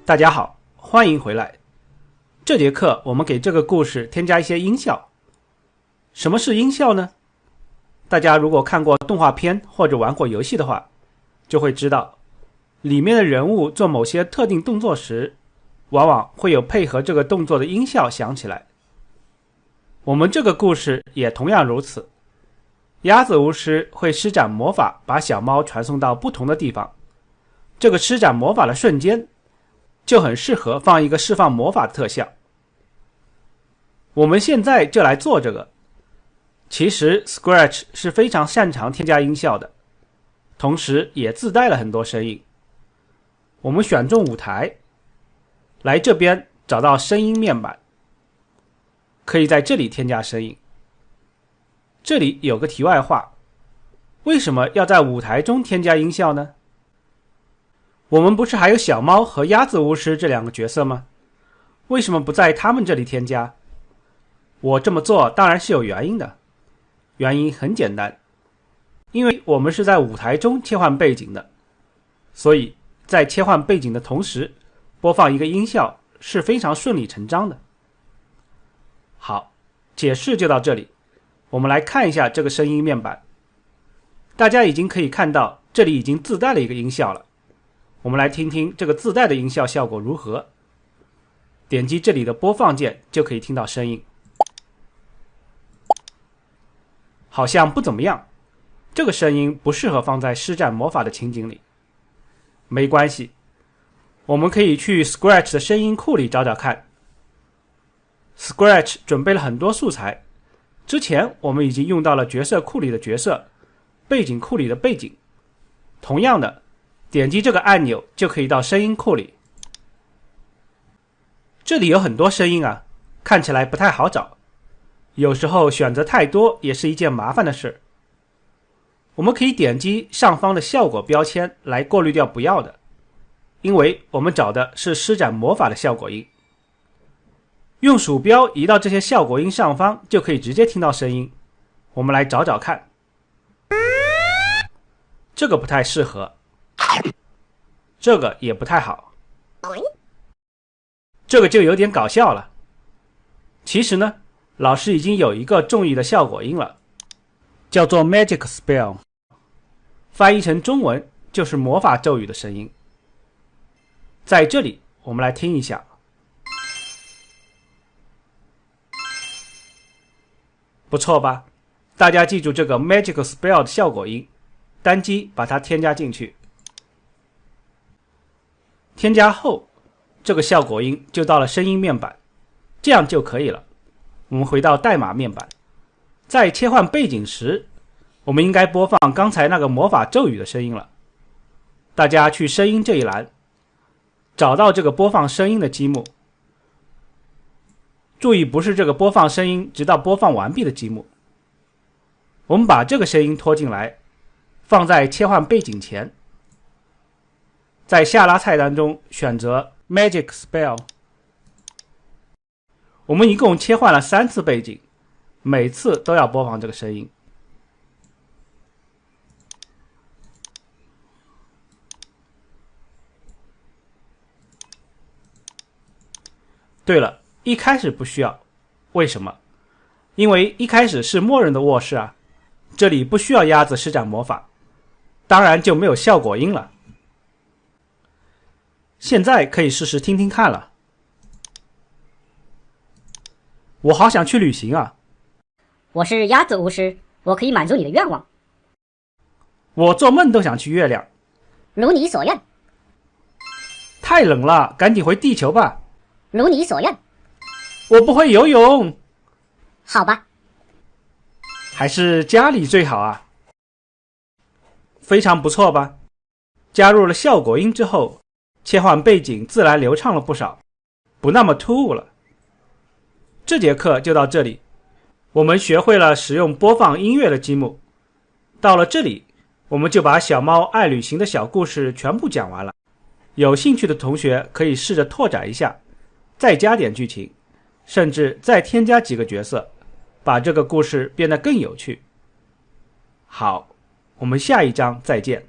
大家好，欢迎回来。这节课我们给这个故事添加一些音效。什么是音效呢？大家如果看过动画片或者玩过游戏的话，就会知道里面的人物做某些特定动作时，往往会有配合这个动作的音效响起来。我们这个故事也同样如此。鸭子巫师会施展魔法，把小猫传送到不同的地方。这个施展魔法的瞬间就很适合放一个释放魔法的特效。我们现在就来做这个。其实 Scratch 是非常擅长添加音效的，同时也自带了很多声音。我们选中舞台，来这边找到声音面板，可以在这里添加声音。这里有个题外话，为什么要在舞台中添加音效呢？我们不是还有小猫和鸭子巫师这两个角色吗？为什么不在他们这里添加？我这么做当然是有原因的。原因很简单，因为我们是在舞台中切换背景的，所以在切换背景的同时播放一个音效是非常顺理成章的。好，解释就到这里。我们来看一下这个声音面板。大家已经可以看到这里已经自带了一个音效了。我们来听听这个自带的音效效果如何。点击这里的播放键就可以听到声音。好像不怎么样，这个声音不适合放在施展魔法的情景里。没关系，我们可以去 Scratch 的声音库里找找看。Scratch 准备了很多素材，之前我们已经用到了角色库里的角色，背景库里的背景。同样的，点击这个按钮就可以到声音库里。这里有很多声音啊，看起来不太好找。有时候选择太多也是一件麻烦的事。我们可以点击上方的效果标签来过滤掉不要的，因为我们找的是施展魔法的效果音。用鼠标移到这些效果音上方就可以直接听到声音。我们来找找看。这个不太适合，这个也不太好，这个就有点搞笑了。其实呢，老师已经有一个中意的效果音了，叫做 Magic Spell， 翻译成中文就是魔法咒语的声音。在这里我们来听一下。不错吧？大家记住这个 Magic Spell 的效果音，单击把它添加进去。添加后，这个效果音就到了声音面板，这样就可以了。我们回到代码面板，在切换背景时，我们应该播放刚才那个魔法咒语的声音了。大家去声音这一栏，找到这个播放声音的积木。注意不是这个播放声音直到播放完毕的积木。我们把这个声音拖进来，放在切换背景前，在下拉菜单中选择 Magic Spell。我们一共切换了3次背景，每次都要播放这个声音。对了，一开始不需要，为什么？因为一开始是默认的卧室啊，这里不需要鸭子施展魔法，当然就没有效果音了。现在可以试试听听看了。我好想去旅行啊！我是鸭子巫师，我可以满足你的愿望。我做梦都想去月亮。如你所愿。太冷了，赶紧回地球吧。如你所愿。我不会游泳。好吧。还是家里最好啊。非常不错吧？加入了效果音之后，切换背景自然流畅了不少，不那么突兀了。这节课就到这里，我们学会了使用播放音乐的积木。到了这里，我们就把小猫爱旅行的小故事全部讲完了。有兴趣的同学可以试着拓展一下，再加点剧情，甚至再添加几个角色，把这个故事变得更有趣。好，我们下一章再见。